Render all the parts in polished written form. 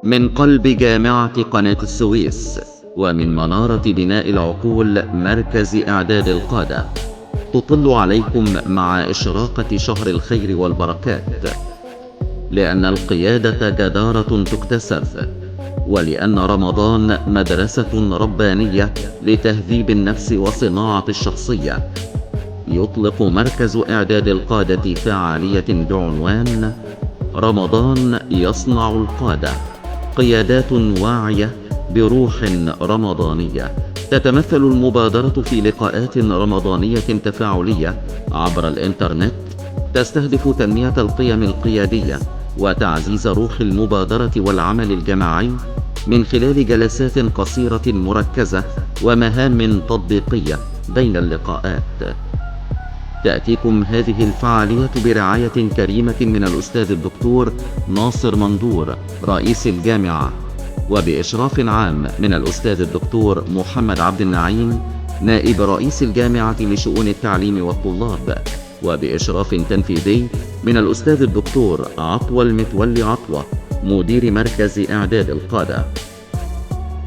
من قلب جامعة قناة السويس ومن منارة بناء العقول مركز إعداد القادة، تطل عليكم مع إشراقة شهر الخير والبركات، لأن القيادة جدارة تكتسب، ولأن رمضان مدرسة ربانية لتهذيب النفس وصناعة الشخصية. يطلق مركز إعداد القادة فعالية بعنوان رمضان يصنع القادة، قيادات واعية بروح رمضانية. تتمثل المبادرة في لقاءات رمضانية تفاعلية عبر الإنترنت، تستهدف تنمية القيم القيادية وتعزيز روح المبادرة والعمل الجماعي من خلال جلسات قصيرة مركزة ومهام تطبيقية بين اللقاءات. تأتيكم هذه الفعالية برعاية كريمة من الأستاذ الدكتور ناصر مندور رئيس الجامعة، وبإشراف عام من الأستاذ الدكتور محمد عبد النعيم نائب رئيس الجامعة لشؤون التعليم والطلاب، وبإشراف تنفيذي من الأستاذ الدكتور عطوة المتولي عطوة مدير مركز إعداد القادة.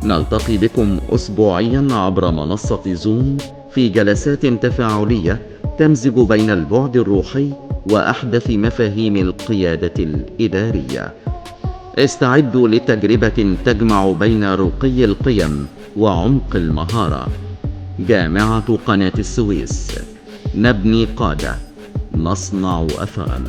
نلتقي بكم أسبوعيا عبر منصة زوم في جلسات تفاعلية تمزج بين البعد الروحي وأحدث مفاهيم القيادة الإدارية. استعدوا لتجربة تجمع بين رقي القيم وعمق المهارة. جامعة قناة السويس، نبني قادة، نصنع أثراً.